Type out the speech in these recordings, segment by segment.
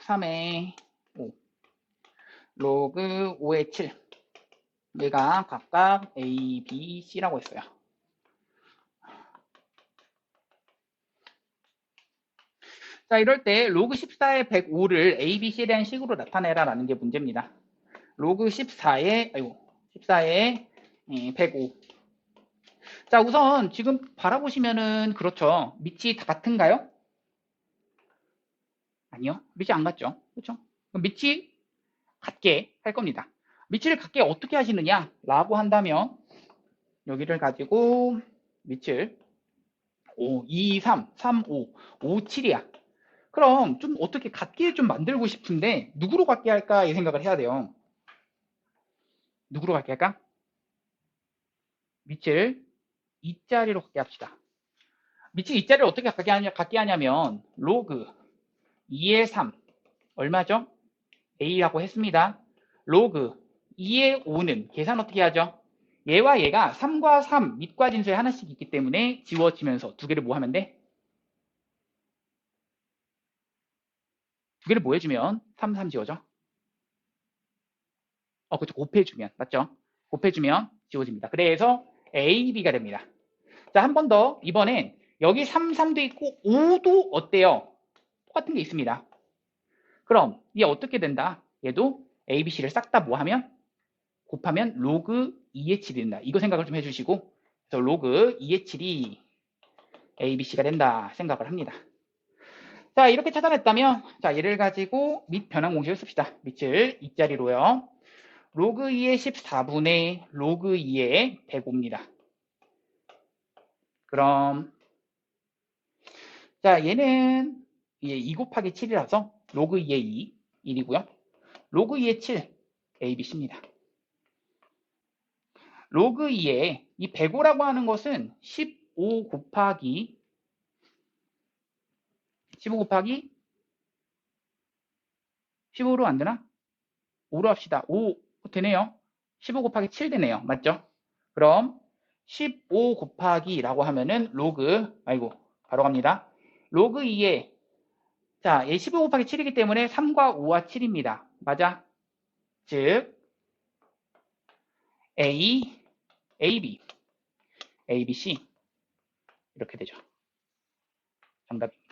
3의 5 로그 5의 7 얘가 각각 A, B, C라고 했어요. 자, 이럴 때 로그 14의 105를 A, B, C에 대한 식으로 나타내라 라는 게 문제입니다. 로그 14의 105. 자, 우선 지금 바라보시면은 그렇죠. 밑이 다 같은가요? 아니요. 밑이 안 같죠. 그렇죠? 그럼 밑이 같게 할 겁니다. 밑을 같게 어떻게 하시느냐 라고 한다면 여기를 가지고 밑을 5, 2, 3, 3, 5, 5, 7이야. 그럼 좀 어떻게 같게 좀 만들고 싶은데 누구로 같게 할까 이 생각을 해야 돼요. 누구로 같게 할까? 밑을 2자리로 갖게 합시다. 밑을 2자리를 어떻게 갖게 하냐면 로그 2의 3 얼마죠? A라고 했습니다. 로그 2의 5는 계산 어떻게 하죠? 얘와 얘가 3과 3 밑과 진수에 하나씩 있기 때문에 지워지면서 두 개를 뭐 하면 돼? 두 개를 뭐 해주면 3, 3 지워져? 그렇죠. 곱해주면 맞죠? 곱해주면 지워집니다. 그래서 A, B가 됩니다. 자, 한 번 더. 이번엔 여기 3, 3도 있고 5도 어때요? 똑같은 게 있습니다. 그럼 얘 어떻게 된다? 얘도 A, B, C를 싹 다 뭐 하면? 곱하면 로그 2의 7이 된다. 이거 생각을 좀 해주시고 그래서 로그 2의 7이 A, B, C가 된다 생각을 합니다. 자, 이렇게 찾아냈다면 자, 얘를 가지고 밑 변환 공식을 씁시다. 밑을 2자리로요. 로그 2의 14분의 로그 2의 105입니다. 그럼 자, 얘는 2 곱하기 7이라서 로그 2의 2, 1이고요. 로그 2의 7, A, B, C입니다. 로그 2의 이 105라고 하는 것은 15 곱하기 15로 안 되나? 5로 합시다. 5 되네요. 15 곱하기 7 되네요. 맞죠? 그럼 15 곱하기라고 하면은 로그, 바로 갑니다. 로그 2에 자, 얘 15 곱하기 7이기 때문에 3과 5와 7입니다. 맞아? 즉 A, AB, ABC 이렇게 되죠. 정답입니다.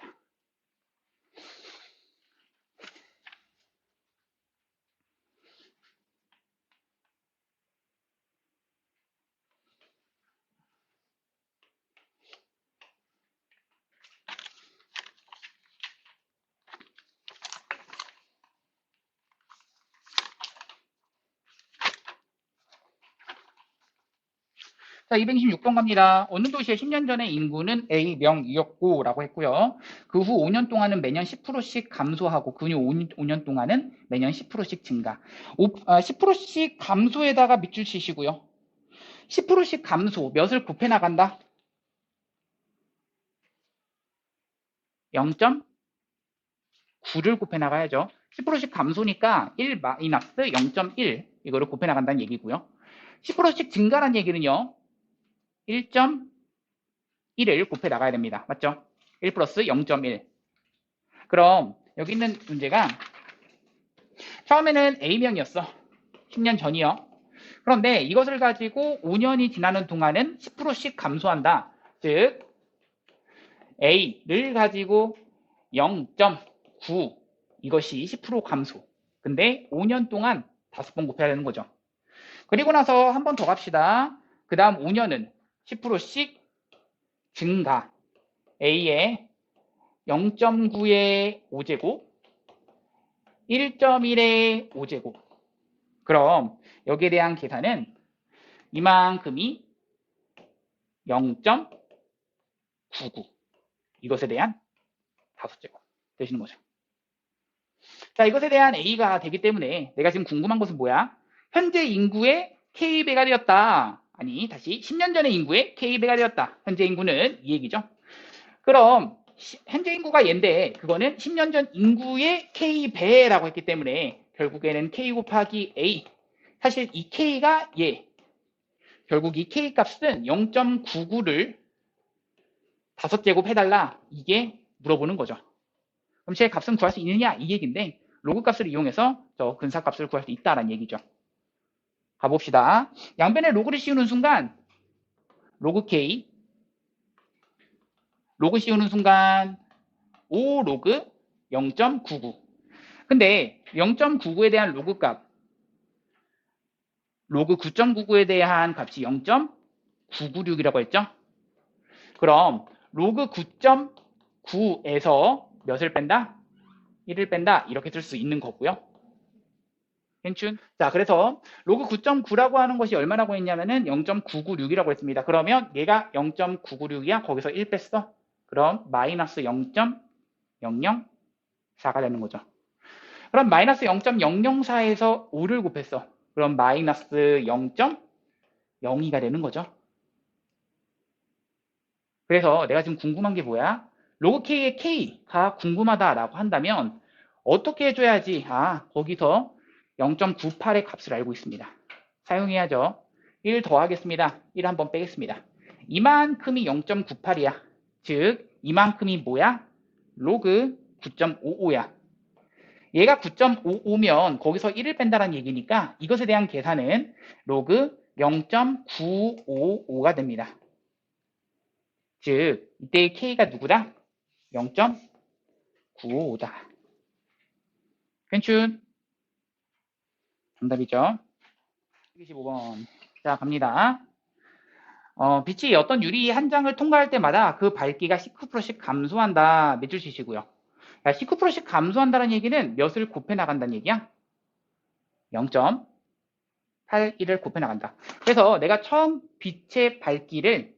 자, 226번 갑니다. 어느 도시의 10년 전의 인구는 A명이었고 라고 했고요. 그 후 5년 동안은 매년 10%씩 감소하고 그 후 5년 동안은 매년 10%씩 증가. 10%씩 감소에다가 밑줄 치시고요. 10%씩 감소, 몇을 곱해 나간다? 0.9를 곱해 나가야죠. 10%씩 감소니까 1 마이너스 0.1 이거를 곱해 나간다는 얘기고요. 10%씩 증가란 얘기는요. 1.1을 곱해 나가야 됩니다. 맞죠? 1 플러스 0.1. 그럼 여기 있는 문제가 처음에는 A명이었어. 10년 전이요. 그런데 이것을 가지고 5년이 지나는 동안은 10%씩 감소한다. 즉 A를 가지고 0.9 이것이 10% 감소. 근데 5년 동안 5번 곱해야 되는 거죠. 그리고 나서 한 번 더 갑시다. 그 다음 5년은 10%씩 증가. A의 0.9의 5제곱, 1.1의 5제곱. 그럼 여기에 대한 계산은 이만큼이 0.99. 이것에 대한 5제곱 되시는 거죠. 자, 이것에 대한 A가 되기 때문에 내가 지금 궁금한 것은 뭐야? 현재 인구의 K배가 되었다. 아니, 다시 10년 전의 인구의 K배가 되었다. 현재 인구는 이 얘기죠. 그럼 현재 인구가 얘인데 그거는 10년 전 인구의 K배라고 했기 때문에 결국에는 K 곱하기 A. 사실 이 K가 얘. 결국 이 K 값은 0.99를 5제곱 해달라. 이게 물어보는 거죠. 그럼 제 값은 구할 수 있느냐? 이 얘기인데 로그 값을 이용해서 저 근사값을 구할 수 있다라는 얘기죠. 가봅시다. 양변에 로그를 씌우는 순간 로그 K 로그 씌우는 순간 5 로그 0.99. 근데 0.99에 대한 로그 값 로그 9.99에 대한 값이 0.996이라고 했죠. 그럼 로그 9.9에서 몇을 뺀다? 1을 뺀다. 이렇게 쓸 수 있는 거고요. 괜춘? 자, 그래서 로그 9.9라고 하는 것이 얼마라고 했냐면은 0.996이라고 했습니다. 그러면 얘가 0.996이야. 거기서 1 뺐어. 그럼 마이너스 0.004가 되는 거죠. 그럼 마이너스 0.004에서 5를 곱했어. 그럼 마이너스 0.02가 되는 거죠. 그래서 내가 지금 궁금한 게 뭐야? 로그 K의 K가 궁금하다라고 한다면 어떻게 해줘야지? 거기서 0.98의 값을 알고 있습니다. 사용해야죠. 1 더하겠습니다. 1 한번 빼겠습니다. 이만큼이 0.98이야. 즉 이만큼이 뭐야? 로그 9.55야. 얘가 9.55면 거기서 1을 뺀다는 얘기니까 이것에 대한 계산은 로그 0.955가 됩니다. 즉 이때의 K가 누구다? 0.955다. 괜춘? 정답이죠. 25번. 자, 갑니다. 빛이 어떤 유리 한 장을 통과할 때마다 그 밝기가 19%씩 감소한다. 몇 줄 치시고요. 19%씩 감소한다는 얘기는 몇을 곱해 나간다는 얘기야? 0.81을 곱해 나간다. 그래서 내가 처음 빛의 밝기를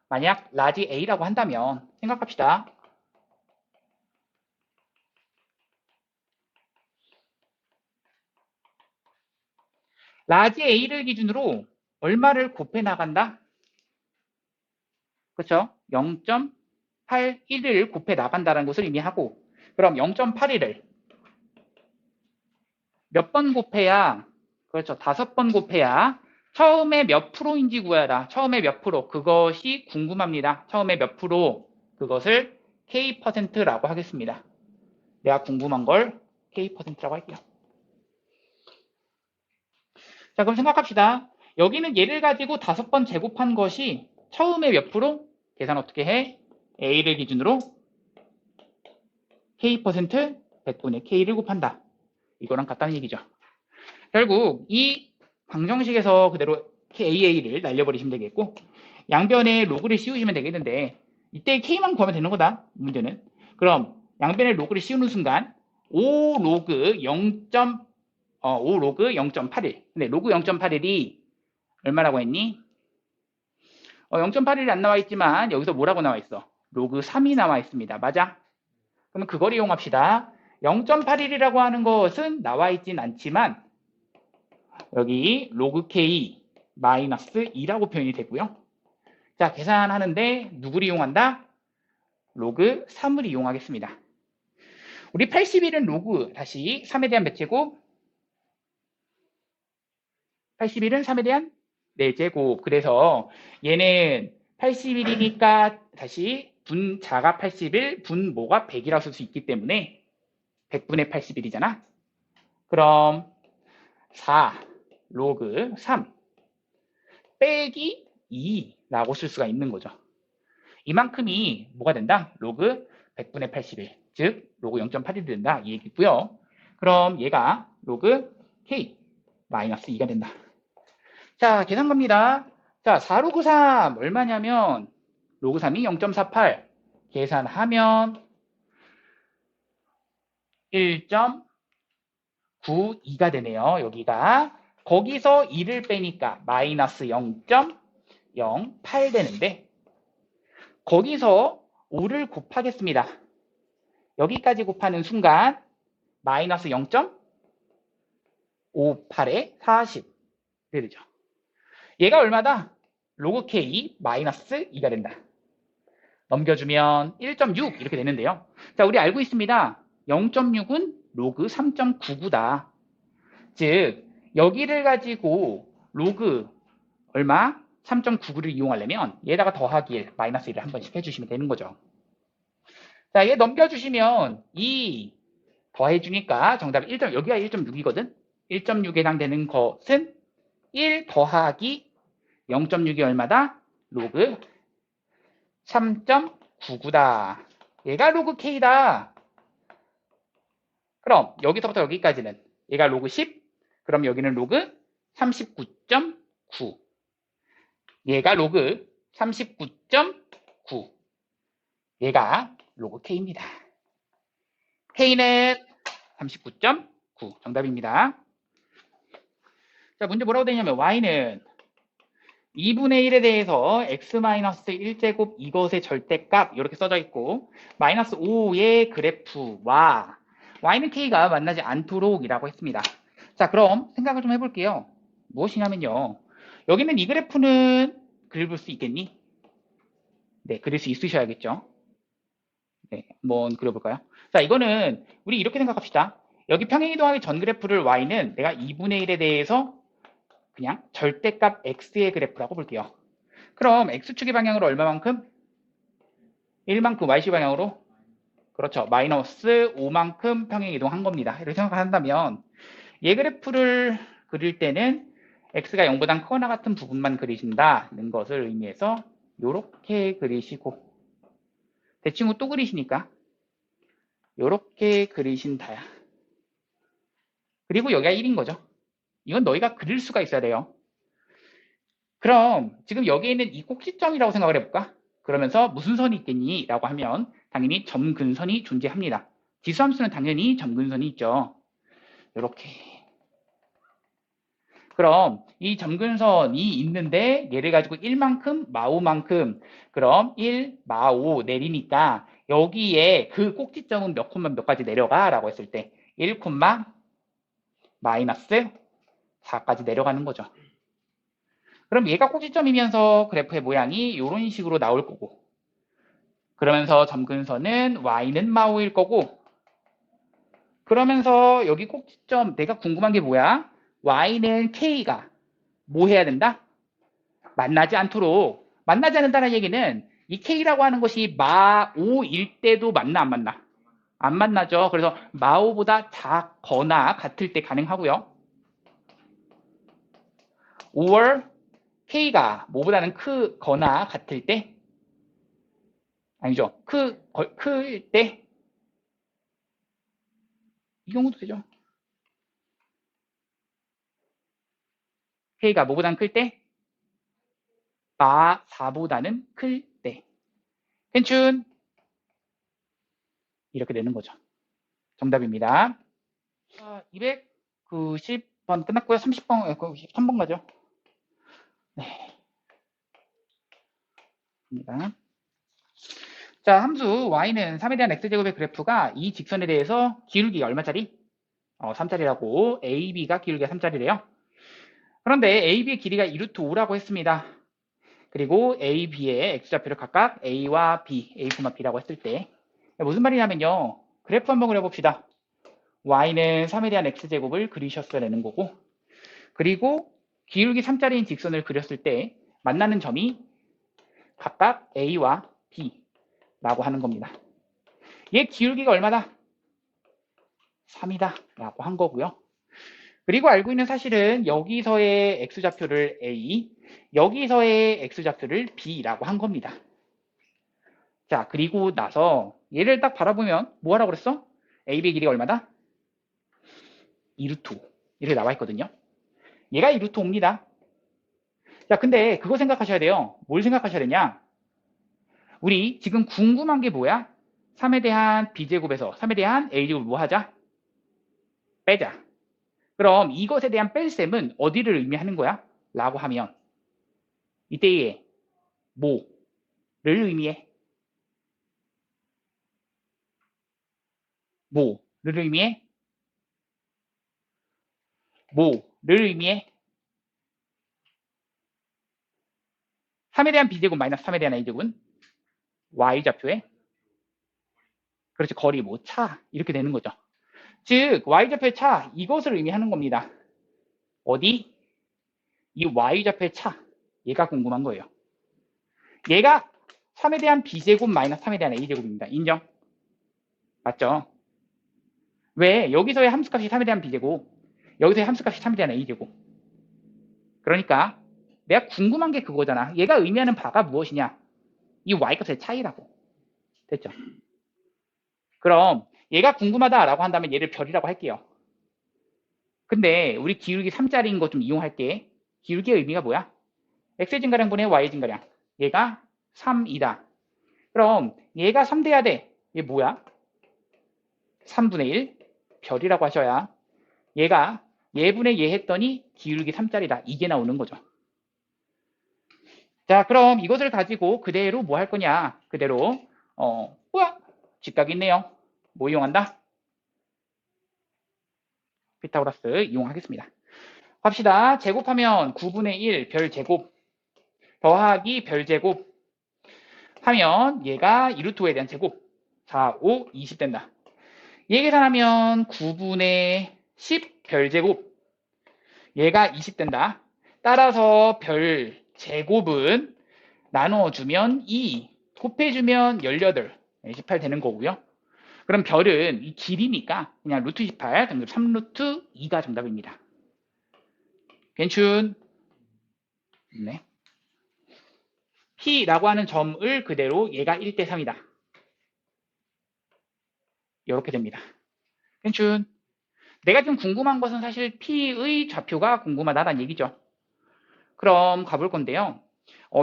만약 라지 A라고 한다면 생각합시다. 라지 A를 기준으로 얼마를 곱해 나간다? 그렇죠? 0.81을 곱해 나간다는 것을 의미하고 그럼 0.81을 몇 번 곱해야 그렇죠. 5번 곱해야 처음에 몇 프로인지 구해라. 처음에 몇 프로 그것이 궁금합니다. 처음에 몇 프로 그것을 K%라고 하겠습니다. 내가 궁금한 걸 K%라고 할게요. 자, 그럼 생각합시다. 여기는 얘를 가지고 5번 제곱한 것이 처음에 몇 프로? 계산 어떻게 해? A를 기준으로 K% 100분의 K를 곱한다. 이거랑 같다는 얘기죠. 결국 이 방정식에서 그대로 AA를 날려버리시면 되겠고 양변에 로그를 씌우시면 되겠는데 이때 K만 구하면 되는 거다. 문제는. 그럼 양변에 로그를 씌우는 순간 5 로그 0.81. 근데 로그 0.81이 얼마라고 했니? 0.81이 안 나와 있지만 여기서 뭐라고 나와 있어? 로그 3이 나와 있습니다. 맞아? 그러면 그걸 이용합시다. 0.81이라고 하는 것은 나와 있진 않지만 여기 로그 K 마이너스 2라고 표현이 되고요. 자, 계산하는데 누구를 이용한다? 로그 3을 이용하겠습니다. 우리 81은 로그 다시 3에 대한 몇 제곱? 81은 3에 대한 4제곱. 그래서 얘는 81이니까 다시 분 자가 81, 분 모가 100이라고 쓸 수 있기 때문에 100분의 81이잖아. 그럼 4 로그 3 빼기 2라고 쓸 수가 있는 거죠. 이만큼이 뭐가 된다? 로그 100분의 81, 즉 로그 0.81이 된다 이 얘기고요. 그럼 얘가 로그 K 마이너스 2가 된다. 자, 계산 갑니다. 자, 4 로그 3 얼마냐면 로그 3이 0.48 계산하면 1.92가 되네요. 여기가 거기서 2를 빼니까 마이너스 0.08 되는데 거기서 5를 곱하겠습니다. 여기까지 곱하는 순간 마이너스 0.58에 40 되죠. 얘가 얼마다? 로그 K 마이너스 2가 된다. 넘겨주면 1.6 이렇게 되는데요. 자, 우리 알고 있습니다. 0.6은 로그 3.99다. 즉 여기를 가지고 로그 얼마? 3.99를 이용하려면 얘다가 더하기 1, 마이너스 1을 한 번씩 해주시면 되는 거죠. 자, 얘 넘겨주시면 2 더해주니까 정답 1점, 여기가 1.6이거든? 1.6에 해당되는 것은 1 더하기 0.6이 얼마다? 로그 3.99다. 얘가 로그 K다. 그럼 여기서부터 여기까지는 얘가 로그 10, 그럼 여기는 로그 39.9. 얘가 로그 39.9. 얘가 로그 K입니다. K는 39.9. 정답입니다. 자, 문제 뭐라고 되냐면 Y는 2분의 1에 대해서 x-1제곱 이것의 절대값 이렇게 써져 있고 마이너스 5의 그래프와 y는 k가 만나지 않도록 이라고 했습니다. 자, 그럼 생각을 좀 해볼게요. 무엇이냐면요. 여기는 이 그래프는 그릴 수 있겠니? 네, 그릴 수 있으셔야겠죠. 네, 한번 그려볼까요? 자, 이거는 우리 이렇게 생각합시다. 여기 평행이동하기 전 그래프를 y는 내가 2분의 1에 대해서 그냥 절대값 x의 그래프라고 볼게요. 그럼 x축의 방향으로 얼마만큼? 1만큼 y축 방향으로? 그렇죠. 마이너스 5만큼 평행이동한 겁니다. 이렇게 생각한다면 얘 그래프를 그릴 때는 x가 0보다 크거나 같은 부분만 그리신다는 것을 의미해서 이렇게 그리시고 대칭 후 또 그리시니까 이렇게 그리신다야. 그리고 여기가 1인 거죠. 이건 너희가 그릴 수가 있어야 돼요. 그럼 지금 여기에 있는 이 꼭지점이라고 생각을 해볼까? 그러면서 무슨 선이 있겠니? 라고 하면 당연히 점근선이 존재합니다. 지수함수는 당연히 점근선이 있죠. 이렇게. 그럼 이 점근선이 있는데 얘를 가지고 1만큼, 마오만큼 그럼 1, 마오 내리니까 여기에 그 꼭지점은 몇 콤마 몇 가지 내려가? 라고 했을 때 1, 마이너스 4까지 내려가는 거죠. 그럼 얘가 꼭지점이면서 그래프의 모양이 이런 식으로 나올 거고 그러면서 점근선은 y는 마오일 거고 그러면서 여기 꼭지점 내가 궁금한 게 뭐야? y는 k가 뭐 해야 된다? 만나지 않도록 만나지 않는다는 얘기는 이 k라고 하는 것이 마오일 때도 만나 안 만나? 안 만나죠. 그래서 마오보다 작거나 같을 때 가능하고요. 5월 k가 뭐보다는 크거나 같을 때 아니죠. 클 때 이 경우도 되죠. k가 뭐보다는 클 때? 마 4보다는 클 때. 괜춘 이렇게 되는 거죠. 정답입니다. 290번 끝났고요. 30번, 3번 가죠. 네. 입니다. 자, 함수 y는 3에 대한 x제곱의 그래프가 이 직선에 대해서 기울기가 얼마짜리? 3짜리라고 ab가 기울기가 3짜리래요. 그런데 ab의 길이가 2루트 5라고 했습니다. 그리고 a, b의 x좌표를 각각 a와 b, a, b라고 했을 때 무슨 말이냐면요. 그래프 한번 그려봅시다. y는 3에 대한 x제곱을 그리셨어야 되는 거고 그리고 기울기 3짜리인 직선을 그렸을 때 만나는 점이 각각 a와 b라고 하는 겁니다. 얘 기울기가 얼마다? 3이다 라고 한 거고요. 그리고 알고 있는 사실은 여기서의 x좌표를 a, 여기서의 x좌표를 b라고 한 겁니다. 자, 그리고 나서 얘를 딱 바라보면 뭐 하라고 그랬어? ab의 길이가 얼마다? 2루트 5 이렇게 나와 있거든요. 얘가 2루트 5입니다. 자, 근데 그거 생각하셔야 돼요. 뭘 생각하셔야 되냐? 우리 지금 궁금한 게 뭐야? 3에 대한 b제곱에서 3에 대한 a제곱 뭐 하자? 빼자. 그럼 이것에 대한 뺄셈은 어디를 의미하는 거야? 라고 하면 이때의 뭐를 의미해? 뭐를 의미해? 뭐를 의미해? 3에 대한 b제곱 마이너스 3에 대한 a제곱은 y좌표에 그렇지 거리 뭐 차 이렇게 되는 거죠. 즉 y좌표의 차 이것을 의미하는 겁니다. 어디? 이 y좌표의 차 얘가 궁금한 거예요. 얘가 3에 대한 b제곱 마이너스 3에 대한 a제곱입니다. 인정? 맞죠? 왜? 여기서의 함수값이 3에 대한 b제곱, 여기서의 함수값이 3에 대한 a제곱. 그러니까 내가 궁금한 게 그거잖아. 얘가 의미하는 바가 무엇이냐? 이 y값의 차이라고. 됐죠? 그럼 얘가 궁금하다라고 한다면 얘를 별이라고 할게요. 근데 우리 기울기 3짜리인 거 좀 이용할게. 기울기의 의미가 뭐야? x 증가량분의 y 증가량. 얘가 3이다. 그럼 얘가 3 돼야 돼. 얘 뭐야? 3분의 1 별이라고 하셔야 얘가 얘분의 얘 했더니 기울기 3짜리다. 이게 나오는 거죠. 자, 그럼 이것을 가지고 그대로 뭐 할 거냐? 그대로 뭐야? 직각이 있네요. 뭐 이용한다? 피타고라스 이용하겠습니다. 합시다. 제곱하면 9분의 1 별제곱 더하기 별제곱 하면 얘가 2루트5에 대한 제곱 4, 5, 20 된다. 얘 계산하면 9분의 10 별제곱 얘가 20 된다. 따라서 별제곱은 나눠주면 2 곱해주면 18 18 되는 거고요. 그럼 별은 이 길이니까 그냥 루트 18 그럼 3루트 2가 정답입니다. 괜춘? 네. P라고 하는 점을 그대로 얘가 1대 3이다. 이렇게 됩니다. 괜춘? 내가 지금 궁금한 것은 사실 P의 좌표가 궁금하다는 얘기죠. 그럼 가볼 건데요.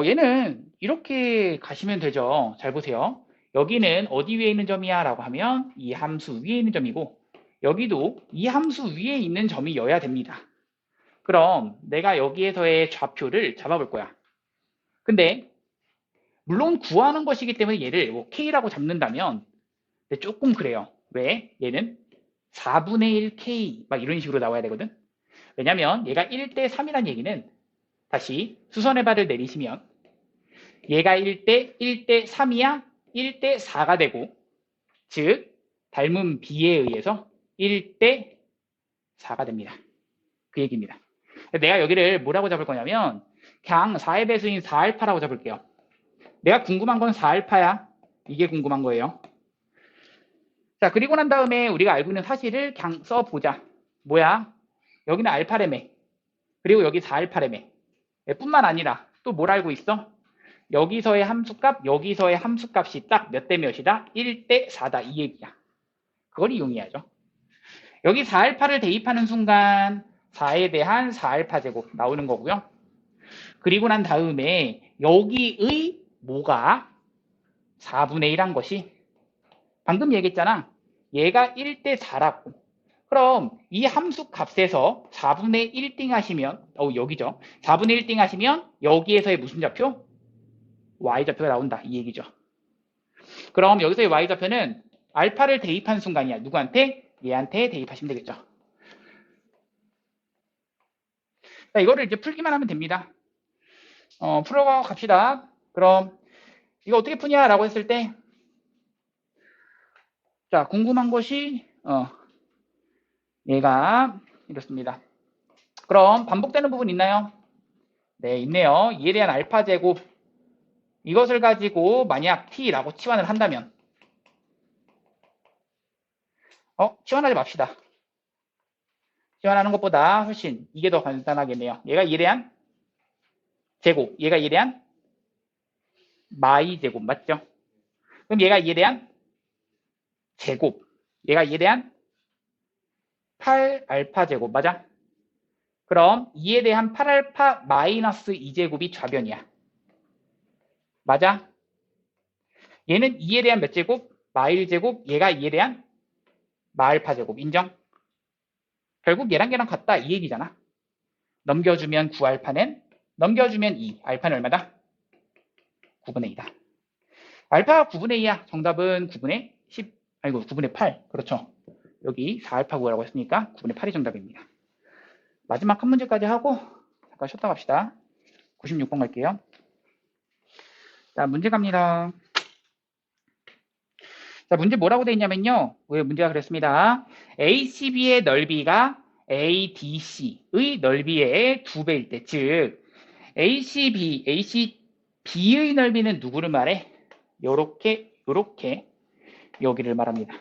얘는 이렇게 가시면 되죠. 잘 보세요. 여기는 어디 위에 있는 점이야? 라고 하면 이 함수 위에 있는 점이고 여기도 이 함수 위에 있는 점이어야 됩니다. 그럼 내가 여기에서의 좌표를 잡아볼 거야. 근데 물론 구하는 것이기 때문에 얘를 뭐 K라고 잡는다면 조금 그래요. 왜? 얘는 4분의 1 K 막 이런 식으로 나와야 되거든. 왜냐면 얘가 1대 3이라는 얘기는 다시 수선의 발을 내리시면 얘가 1대 3이야 1대 4가 되고 즉 닮은 B에 의해서 1대 4가 됩니다. 그 얘기입니다. 내가 여기를 뭐라고 잡을 거냐면 그냥 4의 배수인 4알파라고 잡을게요. 내가 궁금한 건 4알파야. 이게 궁금한 거예요. 자, 그리고 난 다음에 우리가 알고 있는 사실을 그냥 써보자. 뭐야? 여기는 알파래매. 그리고 여기 4알파래매. 뿐만 아니라 또 뭘 알고 있어? 여기서의 함수값, 여기서의 함수값이 딱 몇 대 몇이다? 1대 4다. 이 얘기야. 그걸 이용해야죠. 여기 4알파를 대입하는 순간 4에 대한 4알파 제곱 나오는 거고요. 그리고 난 다음에 여기의 뭐가 4분의 1한 것이 방금 얘기했잖아. 얘가 1대 4라고. 그럼 이 함수 값에서 4분의 1띵 하시면 여기죠. 4분의 1띵 하시면 여기에서의 무슨 좌표? y좌표가 나온다. 이 얘기죠. 그럼 여기서의 y좌표는 알파를 대입한 순간이야. 누구한테? 얘한테 대입하시면 되겠죠. 자, 이거를 이제 풀기만 하면 됩니다. 풀어가 갑시다. 그럼 이거 어떻게 푸냐라고 했을 때 자, 궁금한 것이 얘가 이렇습니다. 그럼 반복되는 부분 있나요? 네, 있네요. 이에 대한 알파 제곱 이것을 가지고 만약 t라고 치환을 한다면 치환하지 맙시다. 치환하는 것보다 훨씬 이게 더 간단하겠네요. 얘가 이에 대한 제곱, 얘가 이에 대한 마이 제곱 맞죠? 그럼 얘가 이에 대한 제곱, 얘가 이에 대한 8알파 제곱 맞아? 그럼 2에 대한 8알파 마이너스 2제곱이 좌변이야. 맞아? 얘는 2에 대한 몇 제곱? 마일 제곱, 얘가 2에 대한 마알파 제곱. 인정? 결국 얘랑 걔랑 같다 이 얘기잖아. 넘겨주면 9알파는 넘겨주면 2. 알파는 얼마다? 9분의 2다. 알파가 9분의 2야. 정답은 9분의 10, 아이고 9분의 8. 그렇죠. 여기 4알파 구하라고 했으니까 9분의 8이 정답입니다. 마지막 한 문제까지 하고 잠깐 쉬었다 갑시다. 96번 갈게요. 자, 문제 갑니다. 자, 문제 뭐라고 되어 있냐면요. 왜 문제가 그랬습니다. ACB의 넓이가 ADC의 넓이의 2배일 때, 즉 ACB의 넓이는 누구를 말해? 요렇게 여기를 말합니다.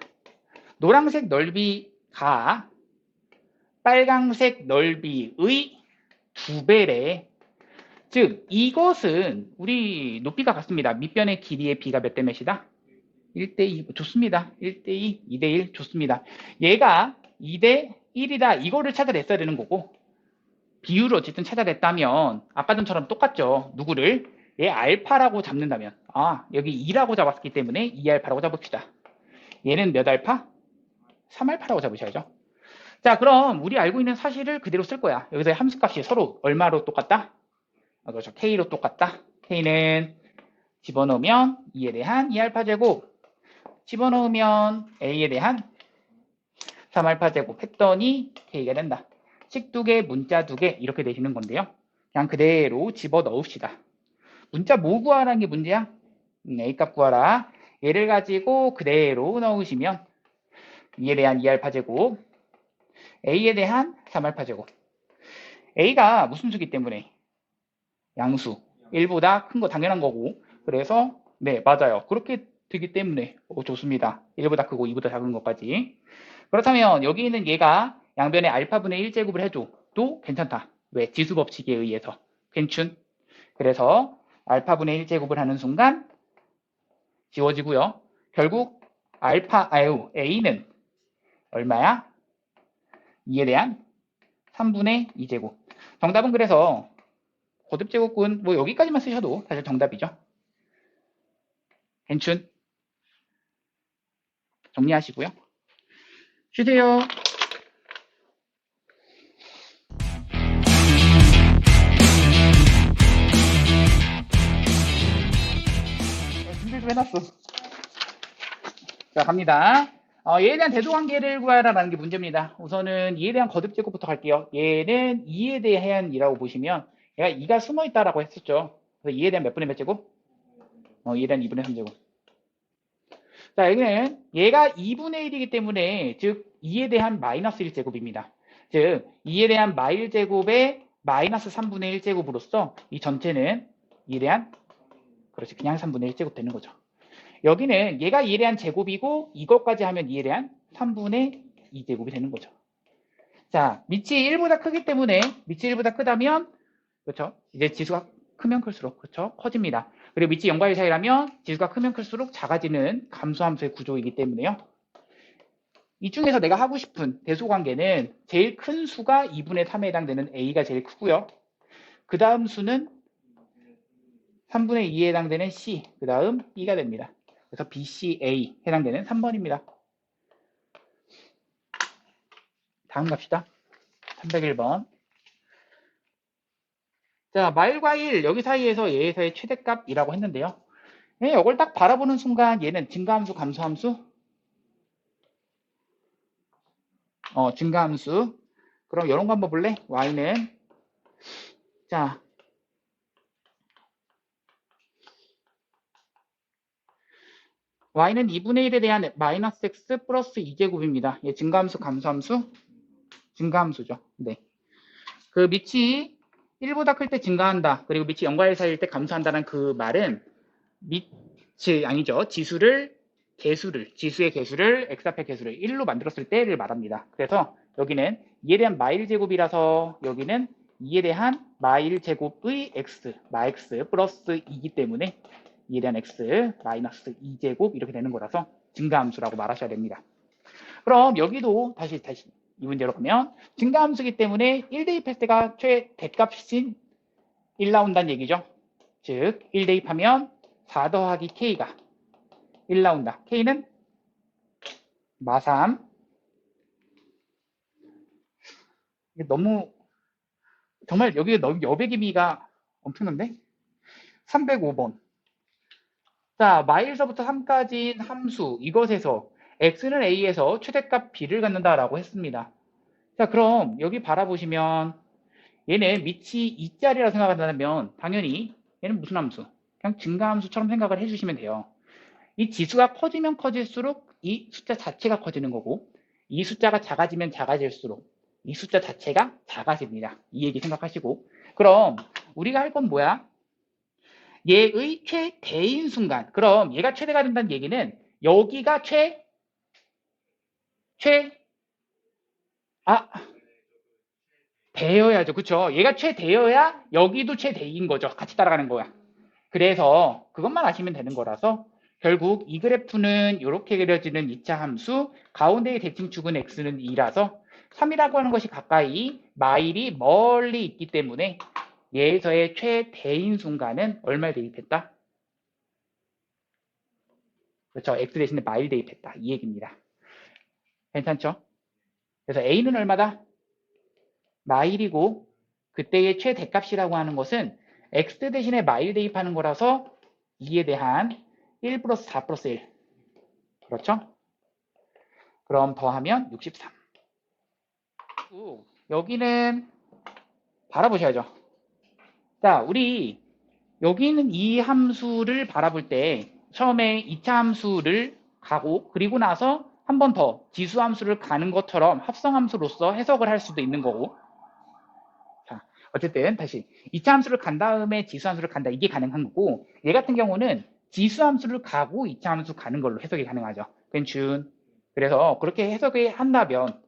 노란색 넓이 가 빨강색 넓이의 2배래. 즉 이것은 우리 높이가 같습니다. 밑변의 길이의 b가 몇 대 몇이다? 1대2 좋습니다. 1대2, 2대1 좋습니다. 얘가 2대1이다. 이거를 찾아냈어야 되는 거고 비율을 어쨌든 찾아냈다면 아까 전처럼 똑같죠. 누구를? 얘 알파라고 잡는다면 여기 2라고 잡았기 때문에 2알파라고 잡읍시다. 얘는 몇 알파? 3알파라고 잡으셔야죠. 자, 그럼 우리 알고 있는 사실을 그대로 쓸 거야. 여기서 함수값이 서로 얼마로 똑같다? 그렇죠. K로 똑같다. K는 집어넣으면 2에 대한 2알파 제곱, 집어넣으면 A에 대한 3알파 제곱 했더니 K가 된다. 식 2개, 문자 2개 이렇게 되시는 건데요. 그냥 그대로 집어넣읍시다. 문자 뭐 구하라는 게 문제야? A값 구하라. 얘를 가지고 그대로 넣으시면 2에 대한 2알파 제곱, A에 대한 3알파 제곱. A가 무슨 수기 때문에? 양수. 1보다 큰 거 당연한 거고. 그래서 네, 맞아요. 그렇게 되기 때문에 좋습니다. 1보다 크고 2보다 작은 것까지. 그렇다면 여기 있는 얘가 양변에 알파분의 1제곱을 해줘도 괜찮다. 왜? 지수법칙에 의해서. 괜춘. 그래서 알파분의 1제곱을 하는 순간 지워지고요. 결국 A는 얼마야? 2에 대한 3분의 2제곱. 정답은 그래서 거듭제곱군 뭐 여기까지만 쓰셔도 사실 정답이죠. 괜춘. 정리하시고요. 쉬세요. 준비 좀 해놨어. 자, 갑니다. 얘에 대한 대소관계를 구하라는 게 문제입니다. 우선은 얘에 대한 거듭제곱부터 갈게요. 얘는 2에 대한 이라고 보시면 얘가 2가 숨어있다라고 했었죠. 그래서 2에 대한 몇 분의 몇 제곱? 2에 대한 2분의 3제곱. 자, 여기는 얘가 2분의 1이기 때문에 즉 2에 대한 마이너스 1제곱입니다. 즉 2에 대한 마일제곱의 마이너스 3분의 1제곱으로서 이 전체는 2에 대한 그렇지 그냥 3분의 1제곱 되는 거죠. 여기는 얘가 2에 대한 제곱이고 이것까지 하면 2에 대한 3분의 2제곱이 되는 거죠. 자, 밑이 1보다 크기 때문에 밑이 1보다 크다면 그렇죠? 이제 지수가 크면 클수록 그렇죠? 커집니다. 그리고 밑이 0과 1 사이라면 지수가 크면 클수록 작아지는 감소함수의 구조이기 때문에요. 이 중에서 내가 하고 싶은 대소관계는 제일 큰 수가 2분의 3에 해당되는 A가 제일 크고요. 그 다음 수는 3분의 2에 해당되는 C, 그 다음 B가 됩니다. 그래서 BCA 해당되는 3번입니다. 다음 갑시다. 301번. 자, 마일과 1 여기 사이에서 얘에서의 최대값이라고 했는데요. 이걸 딱 바라보는 순간 얘는 증가함수, 감소함수? 증가함수. 그럼 이런 거 한번 볼래? y는 자 y는 2분의 1에 대한 마이너스 x 플러스 2제곱입니다. 얘 증가함수, 감소함수? 증가함수죠. 네. 그 밑이 1보다 클 때 증가한다. 그리고 밑이 0과 1 사이일 때 감소한다는 그 말은 밑이 아니죠. 지수의 개수를 x 앞의 개수를 1로 만들었을 때를 말합니다. 그래서 여기는 2에 대한 마일 제곱이라서 여기는 2에 대한 마일 제곱의 x, 마x 플러스 2이기 때문에 2에 대한 x 마이너스 2제곱 이렇게 되는 거라서 증가함수라고 말하셔야 됩니다. 그럼 여기도 다시 이 문제로 가면 증가함수기 때문에 1 대입했을 때가 최대값인 1 나온다는 얘기죠. 즉 1 대입하면 4 더하기 K가 1 나온다. K는 마3. 이게 너무 정말 여기에 여백의미가 엄청난데? 305번. 자, 마일서부터 3까지인 함수 이것에서 x는 a에서 최대값 b를 갖는다라고 했습니다. 자, 그럼 여기 바라보시면 얘는 밑이 2짜리라고 생각한다면 당연히 얘는 무슨 함수? 그냥 증가함수처럼 생각을 해주시면 돼요. 이 지수가 커지면 커질수록 이 숫자 자체가 커지는 거고 이 숫자가 작아지면 작아질수록 이 숫자 자체가 작아집니다. 이 얘기 생각하시고 그럼 우리가 할 건 뭐야? 얘의 최대인 순간 그럼 얘가 최대가 된다는 얘기는 여기가 최 아, 대여야죠. 그쵸? 얘가 최대여야 여기도 최대인 거죠. 같이 따라가는 거야. 그래서 그것만 아시면 되는 거라서 결국 이 그래프는 이렇게 그려지는 2차 함수, 가운데의 대칭축은 x는 2라서 3이라고 하는 것이 가까이, 마일이 멀리 있기 때문에 얘에서의 최대인 순간은 얼마에 대입했다? 그렇죠. x 대신에 마일 대입했다. 이 얘기입니다. 괜찮죠? 그래서 a는 얼마다? 마일이고 그때의 최대값이라고 하는 것은 x 대신에 마일 대입하는 거라서 2에 대한 1 플러스 4 플러스 1. 그렇죠? 그럼 더하면 63. 여기는 바라보셔야죠. 자, 우리 여기 있는 이 함수를 바라볼 때 처음에 2차 함수를 가고 그리고 나서 한 번 더 지수 함수를 가는 것처럼 합성 함수로서 해석을 할 수도 있는 거고. 자, 어쨌든 다시 2차 함수를 간 다음에 지수 함수를 간다. 이게 가능한 거고 얘 같은 경우는 지수 함수를 가고 2차 함수 가는 걸로 해석이 가능하죠. 괜춘. 그래서 그렇게 해석을 한다면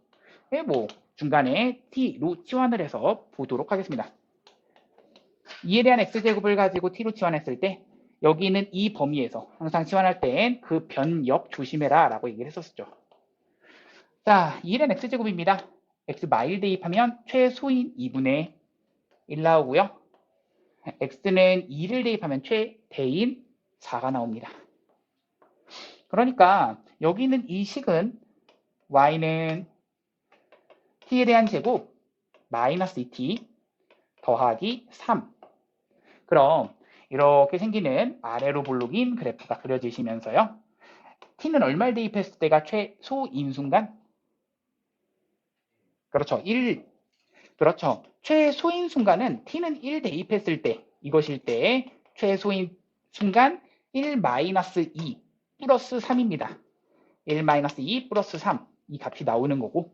뭐 중간에 t로 치환을 해서 보도록 하겠습니다. 2에 대한 x제곱을 가지고 t로 치환했을 때 여기는 이 범위에서 항상 치환할 땐 그 변역 조심해라 라고 얘기를 했었죠. 자, 2에 대한 x제곱입니다. x 마일 대입하면 최소인 2분의 1 나오고요. x는 2를 대입하면 최대인 4가 나옵니다. 그러니까 여기 있는 이 식은 y는 t에 대한 제곱 마이너스 2t 더하기 3. 그럼 이렇게 생기는 아래로 볼록인 그래프가 그려지시면서요. t는 얼마를 대입했을 때가 최소인 순간? 그렇죠. 1. 그렇죠. 최소인 순간은 t는 1 대입했을 때 이것일 때 최소인 순간 1 마이너스 2 플러스 3입니다. 1 마이너스 2 플러스 3. 이 값이 나오는 거고.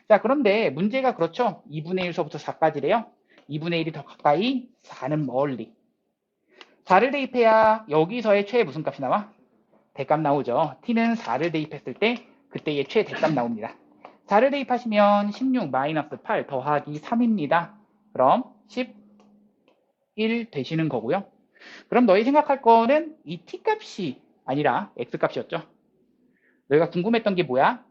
자, 그런데 문제가 그렇죠. 2분의 1서부터 4까지래요. 2분의 1이 더 가까이, 4는 멀리. 4를 대입해야 여기서의 최 무슨 값이 나와? 대값 나오죠. t는 4를 대입했을 때 그때의 최대값 나옵니다. 4를 대입하시면 16 마이너스 8 더하기 3입니다. 그럼 11 되시는 거고요. 그럼 너희 생각할 거는 이 t값이 아니라 x값이었죠. 너희가 궁금했던 게 뭐야?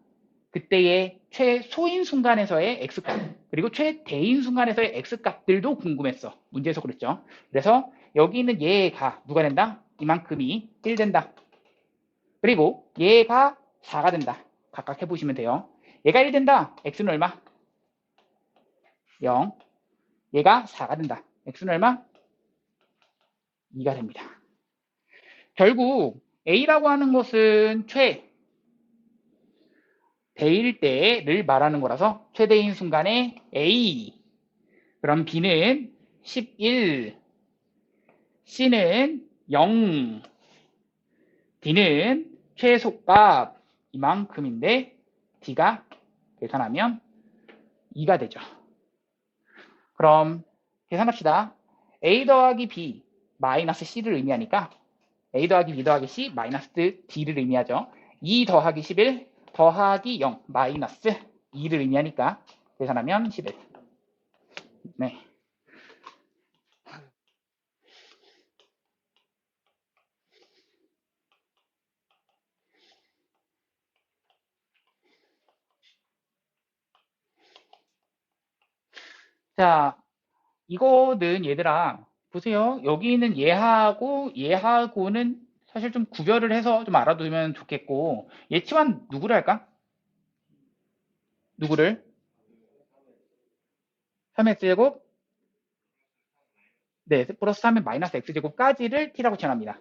그때의 최소인 순간에서의 x값 그리고 최대인 순간에서의 x값들도 궁금했어. 문제에서 그랬죠. 그래서 여기 있는 얘가 누가 된다? 이만큼이 1 된다. 그리고 얘가 4가 된다. 각각 해보시면 돼요. 얘가 1 된다. x는 얼마? 0. 얘가 4가 된다. x는 얼마? 2가 됩니다. 결국 a라고 하는 것은 최대일 때를 말하는 거라서 최대인 순간에 a. 그럼 b는 11, c는 0, d는 최소값 이만큼인데 d가 계산하면 2가 되죠. 그럼 계산합시다. a 더하기 b 마이너스 c를 의미하니까 a 더하기 b 더하기 c 마이너스 d를 의미하죠. 2 더하기 11 더하기 0 마이너스 2를 의미하니까 계산하면 11. 네. 자, 이거는 얘들아 보세요. 여기 있는 얘하고 얘하고는 사실 좀 구별을 해서 좀 알아두면 좋겠고 얘 치환 누구를 할까? 누구를? 3x제곱 네, 플러스 3의 마이너스 x제곱까지를 t라고 치환합니다.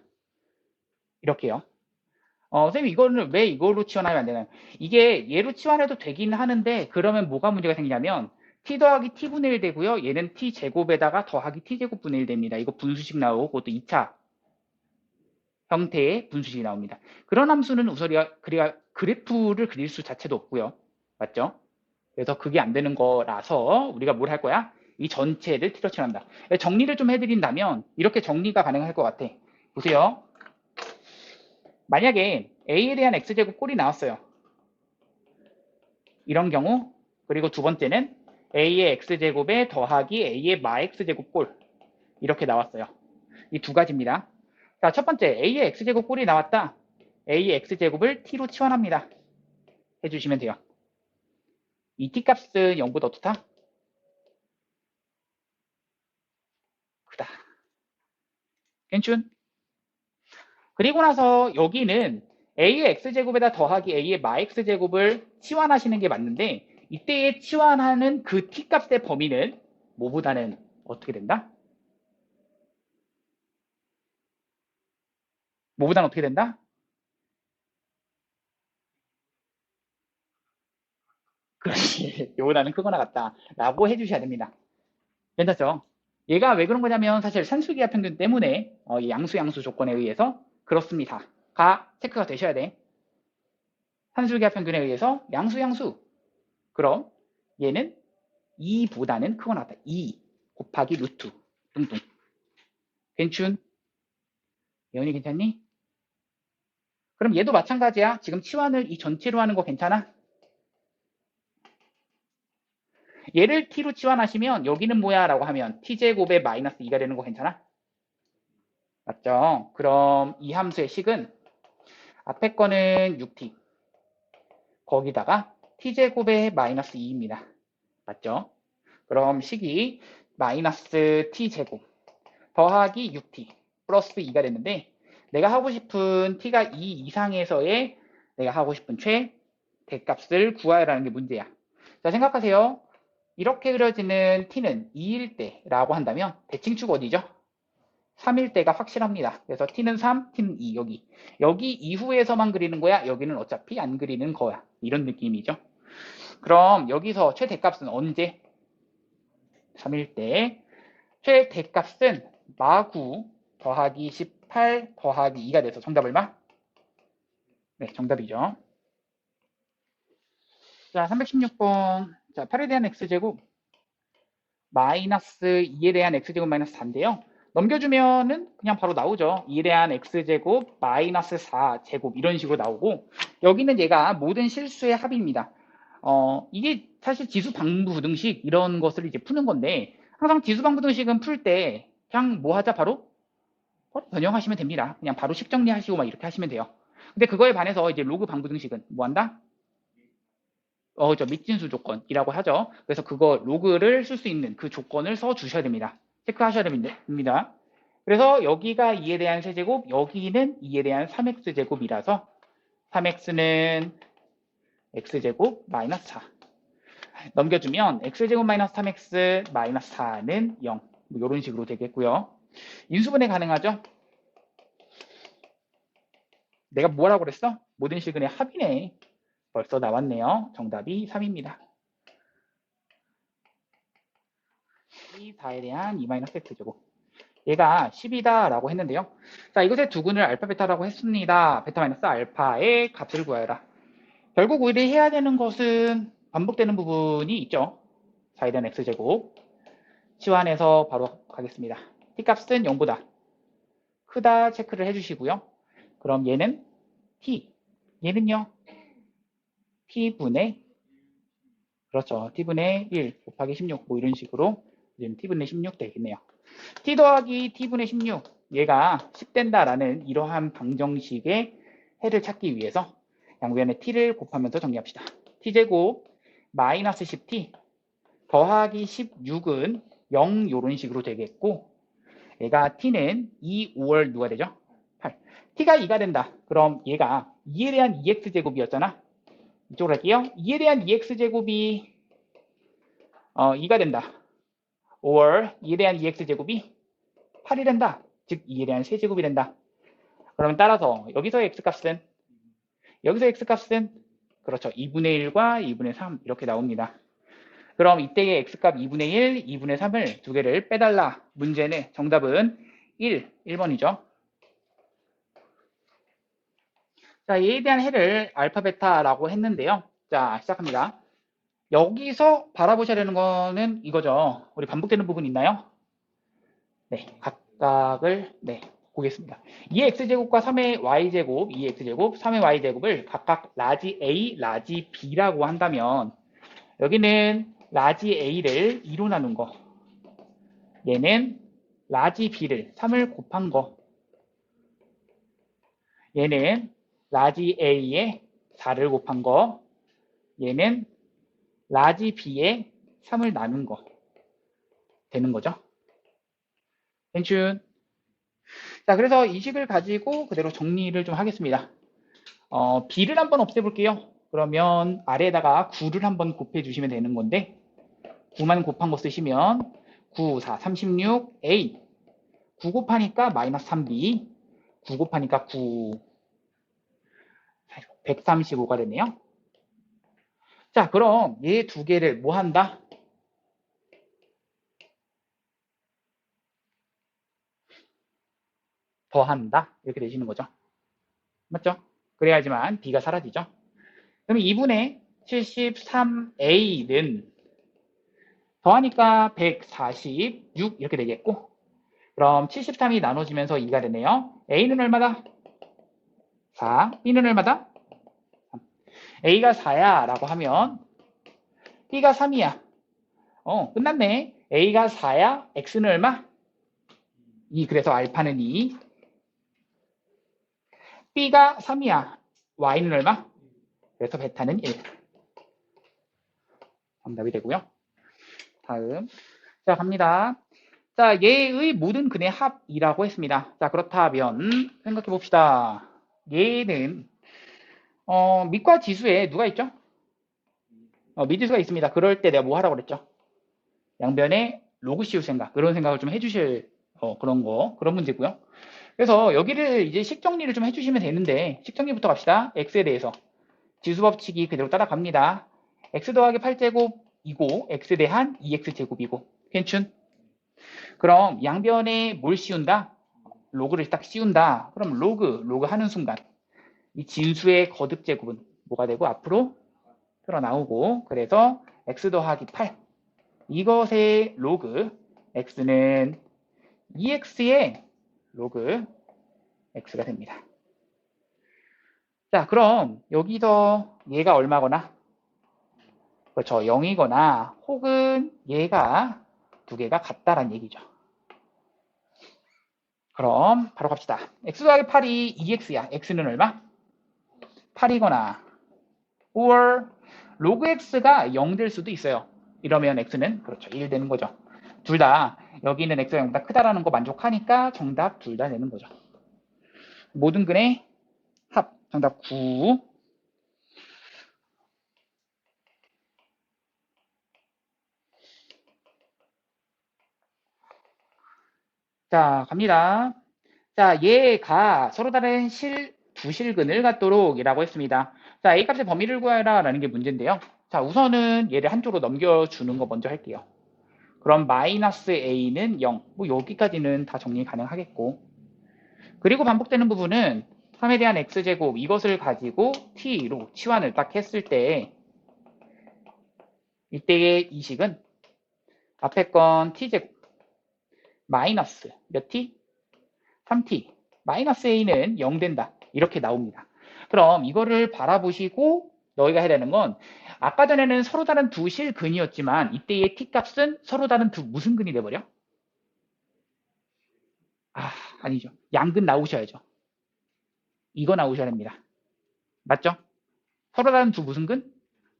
이렇게요. 선생님 이거는 왜 이걸로 치환하면 안 되나요? 이게 얘로 치환해도 되긴 하는데 그러면 뭐가 문제가 생기냐면 t 더하기 t분의 1 되고요. 얘는 t제곱에다가 더하기 t제곱분의 1 됩니다. 이거 분수식 나오고 그것도 2차 형태의 분수식이 나옵니다. 그런 함수는 우리가 그래프를 그릴 수 자체도 없고요. 맞죠? 그래서 그게 안 되는 거라서 우리가 뭘 할 거야? 이 전체를 t로 치환한다. 정리를 좀 해드린다면 이렇게 정리가 가능할 것 같아. 보세요. 만약에 a에 대한 x제곱 꼴이 나왔어요. 이런 경우, 그리고 두 번째는 a의 x제곱에 더하기 a의 마x제곱 꼴. 이렇게 나왔어요. 이 두 가지입니다. 자, 첫 번째 a의 x제곱 꼴이 나왔다. a의 x제곱을 t로 치환합니다. 해주시면 돼요. 이 t값은 0보다 어떻다? 크다. 괜춘? 그리고 나서 여기는 a의 x제곱에다 더하기 a의 마x제곱을 치환하시는 게 맞는데 이때에 치환하는 그 t값의 범위는 뭐보다는 어떻게 된다? 뭐보다는 어떻게 된다? 그렇지. 요보다는 크거나 같다. 라고 해주셔야 됩니다. 괜찮죠? 얘가 왜 그런 거냐면 사실 산술기하 평균 때문에 이 양수 조건에 의해서 그렇습니다. 가 체크가 되셔야 돼. 산술기하 평균에 의해서 양수. 그럼 얘는 2보다는 크거나 같다. 2 곱하기 루트 뚱뚱. 괜춘? 예원이 괜찮니? 그럼 얘도 마찬가지야. 지금 치환을 이 전체로 하는 거 괜찮아? 얘를 t로 치환하시면 여기는 뭐야? 라고 하면 t제곱에 마이너스 2가 되는 거 괜찮아? 맞죠? 그럼 이 함수의 식은 앞에 거는 6t 거기다가 t제곱에 마이너스 2입니다. 맞죠? 그럼 식이 마이너스 t제곱 더하기 6t 플러스 2가 됐는데 내가 하고 싶은 t가 2 이상에서의 내가 하고 싶은 최대값을 구하라는 게 문제야. 자, 생각하세요. 이렇게 그려지는 t는 2일 때라고 한다면 대칭축 어디죠? 3일 때가 확실합니다. 그래서 t는 3, t는 2 여기 이후에서만 그리는 거야. 여기는 어차피 안 그리는 거야. 이런 느낌이죠. 그럼 여기서 최대값은 언제? 3일 때 최대값은 마구 더하기 18 더하기 2가 돼서 정답 얼마? 네, 정답이죠. 자, 316번. 자, 8에 대한 x제곱 마이너스 2에 대한 x제곱 마이너스 4인데요. 넘겨주면은 그냥 바로 나오죠. 2에 대한 x제곱 마이너스 4제곱 이런 식으로 나오고 여기는 얘가 모든 실수의 합입니다. 이게 사실 지수방부등식 이런 것을 이제 푸는 건데 항상 지수방부등식은 풀 때 그냥 뭐 하자 바로 변형하시면 됩니다. 그냥 바로 식 정리하시고 막 이렇게 하시면 돼요. 근데 그거에 반해서 이제 로그 방부등식은 뭐 한다? 저 밑진수 조건이라고 하죠. 그래서 그거 로그를 쓸 수 있는 그 조건을 써 주셔야 됩니다. 체크하셔야 됩니다. 그래서 여기가 2에 대한 세제곱, 여기는 2에 대한 3x제곱이라서 3x는 x제곱 마이너스 4. 넘겨주면 x제곱 마이너스 3x 마이너스 4는 0. 뭐 이런 식으로 되겠고요. 인수분해 가능하죠? 내가 뭐라고 그랬어? 모든 실근의 합이네. 벌써 나왔네요. 정답이 3입니다. 이 4에 대한 2-x제곱. 얘가 10이다 라고 했는데요. 자, 이것의 두근을 알파 베타라고 했습니다. 베타 마이너스 알파의 값을 구하여라. 결국 우리 해야 되는 것은 반복되는 부분이 있죠. 4에 대한 x제곱. 치환해서 바로 가겠습니다. t값은 0보다 크다 체크를 해주시고요. 그럼 얘는 t. 얘는요. t분의 그렇죠. t분의 1 곱하기 16 뭐 이런 식으로 지금 t분의 16 되겠네요. t 더하기 t분의 16 얘가 10 된다라는 이러한 방정식의 해를 찾기 위해서 양변에 t를 곱하면서 정리합시다. t제곱 마이너스 10t 더하기 16은 0 이런 식으로 되겠고 얘가 t는 2, 5월 누가 되죠? 8. t가 2가 된다. 그럼 얘가 2에 대한 2x제곱이었잖아. 이쪽으로 할게요. 2에 대한 2x제곱이 2가 된다. 5월 2에 대한 2x제곱이 8이 된다. 즉 2에 대한 세제곱이 된다. 그러면 따라서 여기서의 x값은 그렇죠. 2분의 1과 2분의 3 이렇게 나옵니다. 그럼 이때의 x값 2분의 1, 2분의 3을 두 개를 빼달라. 문제는 정답은 1번이죠. 자, 얘에 대한 해를 알파 베타라고 했는데요. 자, 시작합니다. 여기서 바라보셔야 되는 거는 이거죠. 우리 반복되는 부분 있나요? 네, 각각을 보겠습니다. 2x제곱과 3의 y제곱, 2x제곱, 3의 y제곱을 각각 라지 A, 라지 B라고 한다면 여기는 라지 A를 2로 나눈 거, 얘는 라지 B를 3을 곱한 거, 얘는 라지 A에 4를 곱한 거, 얘는 라지 B에 3을 나눈 거 되는 거죠. 괜춘. 자, 그래서 이 식을 가지고 그대로 정리를 좀 하겠습니다. B를 한번 없애볼게요. 그러면 아래에다가 9를 한번 곱해주시면 되는 건데 9만 곱한 거 쓰시면 9, 4, 36, A 9 곱하니까 마이너스 3B 9 곱하니까 9 135가 되네요. 자, 그럼 얘 두 개를 뭐 한다? 더한다. 이렇게 되시는 거죠. 맞죠? 그래야지만 B가 사라지죠. 그럼 2분의 73A는 더하니까 146 이렇게 되겠고 그럼 73이 나눠지면서 2가 되네요. A는 얼마다? 4. B는 얼마다? 3. A가 4야 라고 하면 B가 3이야. 끝났네. A가 4야. X는 얼마? 2. 그래서 알파는 2. B가 3이야. Y는 얼마? 그래서 베타는 1. 정답이 되고요. 다음. 자, 갑니다. 자, 얘의 모든 근의 합이라고 했습니다. 자, 그렇다면 생각해 봅시다. 얘는 밑과 지수에 누가 있죠? 미지수가 있습니다. 그럴 때 내가 뭐 하라고 그랬죠? 양변에 로그 씌울 생각, 그런 생각을 좀 해주실 그런 문제고요. 그래서 여기를 이제 식정리를 좀 해주시면 되는데 식정리부터 갑시다. x에 대해서 지수 법칙이 그대로 따라갑니다. x 더하기 8제곱이고 x에 대한 2x제곱이고 괜춘? 그럼 양변에 뭘 씌운다? 로그를 딱 씌운다. 그럼 로그 하는 순간 이 진수의 거듭 제곱은 뭐가 되고 앞으로 흘러나오고 그래서 x 더하기 8 이것의 로그 x는 2x의 로그 x가 됩니다. 자, 그럼 여기서 얘가 얼마거나 그렇죠. 0이거나 혹은 얘가 두 개가 같다란 얘기죠. 그럼 바로 갑시다. x 더하기 8이 2x야. x는 얼마? 8이거나 or 로그 x가 0 될 수도 있어요. 이러면 x는 그렇죠. 1 되는 거죠. 둘 다 여기는 x가 0보다 크다라는 거 만족하니까 정답 둘 다 되는 거죠. 모든 근의 합 정답 9. 자, 갑니다. 자, 얘가 서로 다른 두 실근을 갖도록 이라고 했습니다. 자, A 값의 범위를 구하라 라는 게 문제인데요. 자, 우선은 얘를 한쪽으로 넘겨주는 거 먼저 할게요. 그럼 마이너스 A는 0. 뭐 여기까지는 다 정리 가능하겠고. 그리고 반복되는 부분은 3에 대한 x제곱 이것을 가지고 t로 치환을 딱 했을 때 이때의 이식은 앞에 건 t제곱 마이너스 몇 t? 3t 마이너스 a는 0 된다. 이렇게 나옵니다. 그럼 이거를 바라보시고 너희가 해야 되는 건 아까 전에는 서로 다른 두 실근이었지만 이때의 t값은 서로 다른 두 무슨 근이 돼버려? 아니죠. 양근 나오셔야죠. 이거 나오셔야 됩니다. 맞죠? 서로 다른 두 무슨 근?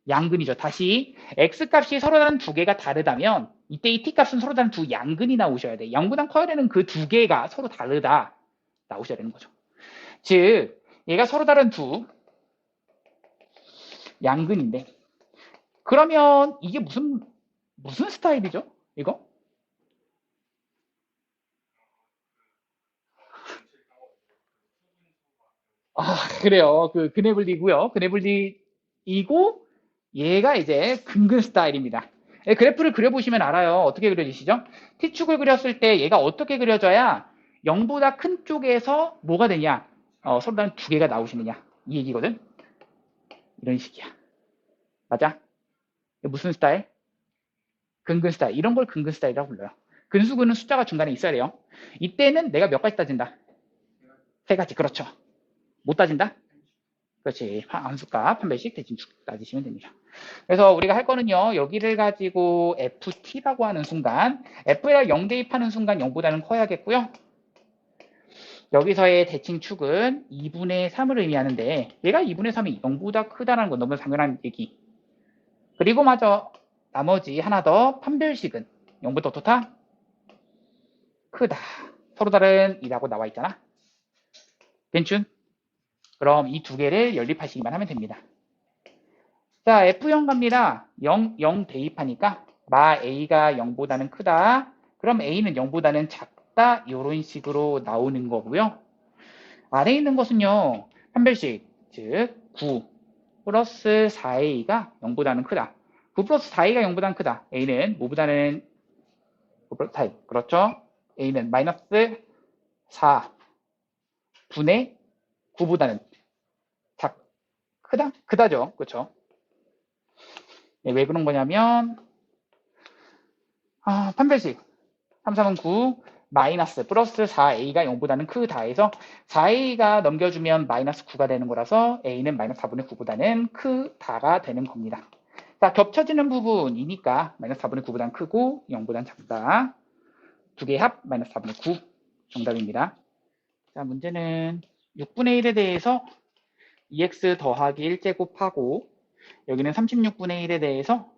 양근이죠. 다시 x값이 서로 다른 두 개가 다르다면 이때 이 t값은 서로 다른 두 양근이 나오셔야 돼. 0보다 커야 되는 그 두 개가 서로 다르다 나오셔야 되는 거죠. 즉 얘가 서로 다른 두 양근인데 그러면 이게 무슨 스타일이죠? 이거? 그래요. 그 그네블리고요. 그네블리이고 얘가 이제 근근 스타일입니다. 그래프를 그려보시면 알아요. 어떻게 그려지시죠? T축을 그렸을 때 얘가 어떻게 그려져야 0보다 큰 쪽에서 뭐가 되냐? 서로 다른 두 개가 나오시느냐? 이 얘기거든. 이런 식이야. 맞아? 무슨 스타일? 근근 스타일. 이런 걸 근근 스타일이라고 불러요. 근수근은 숫자가 중간에 있어야 돼요. 이때는 내가 몇 가지 따진다? 세 가지. 그렇죠. 못 따진다? 그렇지. 함수값 판별식 대칭축 따지시면 됩니다. 그래서 우리가 할 거는요. 여기를 가지고 ft라고 하는 순간 f에다 0 대입하는 순간 0보다는 커야겠고요. 여기서의 대칭축은 2분의 3을 의미하는데 얘가 2분의 3이 0보다 크다는 건 너무 당연한 얘기. 그리고 마저 나머지 하나 더 판별식은 0보다 어떻다? 크다. 서로 다른 2라고 나와 있잖아. 괜춘? 그럼 이 두 개를 연립하시기만 하면 됩니다. 자, F0 갑니다. 0 대입하니까 마 A가 0보다는 크다. 그럼 A는 0보다는 작다. 이런 식으로 나오는 거고요. 아래에 있는 것은요. 판별식, 즉 9 플러스 4A가 0보다는 크다. 9 플러스 4A가 0보다는 크다. A는 뭐보다는 9 플러스 4A. 그렇죠? A는 마이너스 4 분의 9보다는 크다? 크다죠. 그렇죠? 네, 왜 그런 거냐면 판별식 3, 3은 9 마이너스 플러스 4A가 0보다는 크다 해서 4A가 넘겨주면 마이너스 9가 되는 거라서 A는 마이너스 4분의 9보다는 크다가 되는 겁니다. 자, 겹쳐지는 부분이니까 마이너스 4분의 9보다는 크고 0보다는 작다. 두 개 합 마이너스 4분의 9 정답입니다. 자, 문제는 6분의 1에 대해서 2x 더하기 1제곱하고 여기는 36분의 1에 대해서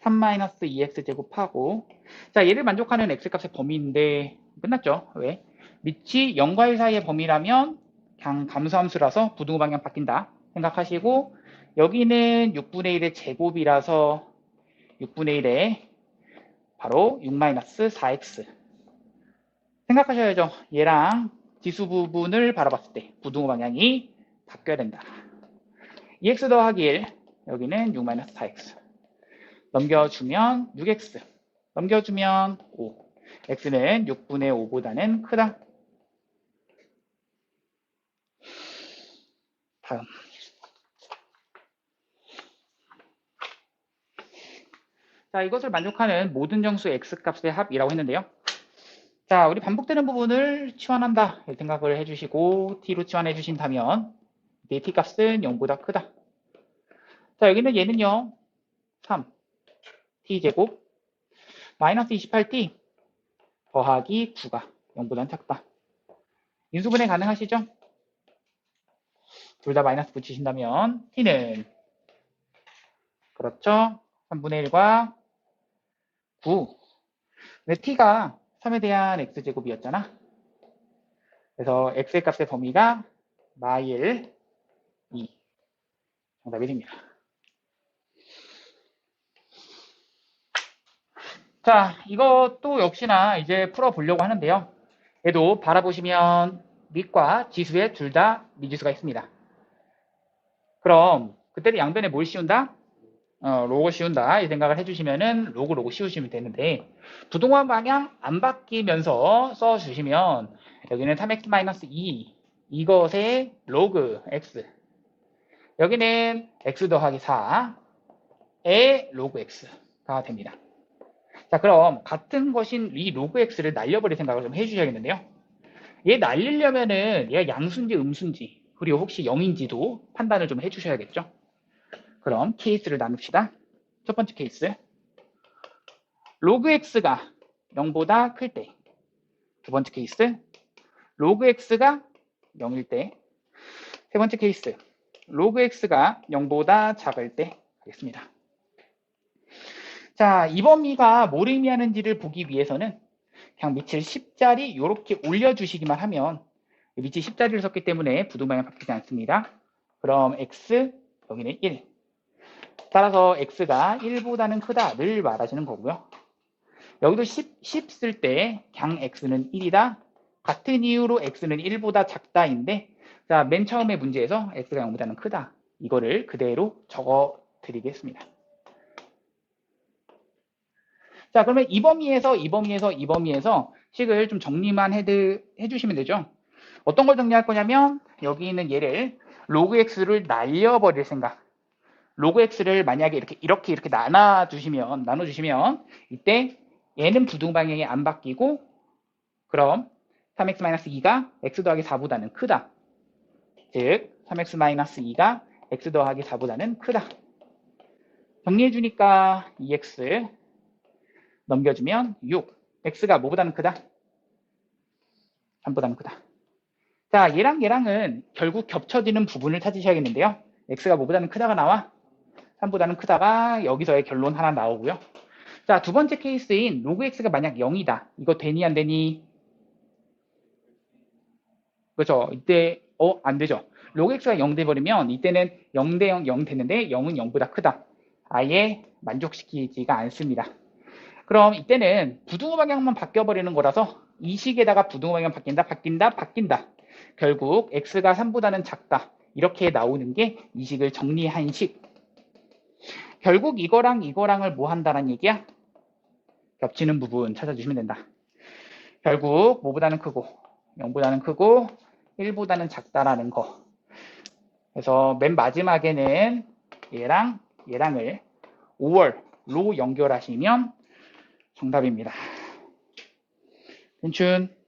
3-2x 제곱하고 자 얘를 만족하는 x값의 범위인데 끝났죠. 왜? 밑이 0과 1 사이의 범위라면 그냥 감소함수라서 부등호 방향 바뀐다 생각하시고 여기는 6분의 1의 제곱이라서 6분의 1에 바로 6-4x 생각하셔야죠. 얘랑 지수 부분을 바라봤을 때 부등호 방향이 바뀌어야 된다. 2x 더하기 1 여기는 6-4x 넘겨주면 6x 넘겨주면 5 x는 6분의 5보다는 크다. 다음 자 이것을 만족하는 모든 정수 x값의 합이라고 했는데요. 자 우리 반복되는 부분을 치환한다 생각을 해주시고 t로 치환해 주신다면 이때 t값은 0보다 크다. 자 여기는 얘는요 3 t제곱 마이너스 28t 더하기 9가 0보다는 작다. 인수분해 가능하시죠? 둘 다 마이너스 붙이신다면 t는 그렇죠. 3분의 1과 9 근데 t가 3에 대한 x제곱이었잖아. 그래서 x의 값의 범위가 마일 2 정답이 됩니다. 자, 이것도 역시나 이제 풀어보려고 하는데요. 얘도 바라보시면 밑과 지수에 둘 다 미지수가 있습니다. 그럼 그때는 양변에 뭘 씌운다? 로고 씌운다 이 생각을 해주시면은 로고 씌우시면 되는데 부동화 방향 안 바뀌면서 써주시면 여기는 3x-2 이것의 로그 x 여기는 x 더하기 4의 로그 x가 됩니다. 자 그럼 같은 것인 이 로그 x를 날려버릴 생각을 좀 해주셔야겠는데요. 얘 날리려면은 얘가 양수인지 음수인지 그리고 혹시 0인지도 판단을 좀 해주셔야겠죠. 그럼 케이스를 나눕시다. 첫 번째 케이스 로그 x가 0보다 클 때 두 번째 케이스 로그 x가 0일 때 세 번째 케이스 로그 x가 0보다 작을 때 하겠습니다. 자, 이 범위가 뭘 의미하는지를 보기 위해서는 그냥 밑을 10자리 이렇게 올려주시기만 하면 밑이 10자리를 썼기 때문에 부등방향 바뀌지 않습니다. 그럼 x 여기는 1 따라서 x가 1보다는 크다를 말하시는 거고요. 여기도 10 쓸 때 그냥 x는 1이다. 같은 이유로 x는 1보다 작다인데 자, 맨 처음에 문제에서 x가 0보다는 크다. 이거를 그대로 적어 드리겠습니다. 자, 그러면 이 범위에서 식을 좀 정리만 해주시면 되죠. 어떤 걸 정리할 거냐면 여기 있는 얘를 로그 x를 날려버릴 생각. 로그 x를 만약에 이렇게 나눠주시면 이때 얘는 부등 방향이 안 바뀌고 그럼 3x-2가 x 더하기 4보다는 크다. 즉 3x-2가 x 더하기 4보다는 크다. 정리해주니까 2x 넘겨주면 6. x가 뭐보다는 크다? 3보다는 크다. 자, 얘랑은 결국 겹쳐지는 부분을 찾으셔야겠는데요. x가 뭐보다는 크다가 나와? 3보다는 크다가 여기서의 결론 하나 나오고요. 자, 두 번째 케이스인 로그 x가 만약 0이다. 이거 되니 안 되니? 그렇죠. 이때 안 되죠. 로그 x가 0 돼버리면 이때는 0 대 0, 0 되는데 0은 0보다 크다. 아예 만족시키지가 않습니다. 그럼 이때는 부등호 방향만 바뀌어버리는 거라서 이 식에다가 부등호 방향 바뀐다. 결국 x가 3보다는 작다. 이렇게 나오는 게 이 식을 정리한 식. 결국 이거랑을 뭐 한다는 얘기야? 겹치는 부분 찾아주시면 된다. 결국 뭐보다는 크고 0보다는 크고 1보다는 작다라는 거. 그래서 맨 마지막에는 얘랑을 5월로 연결하시면 정답입니다. 괜춘.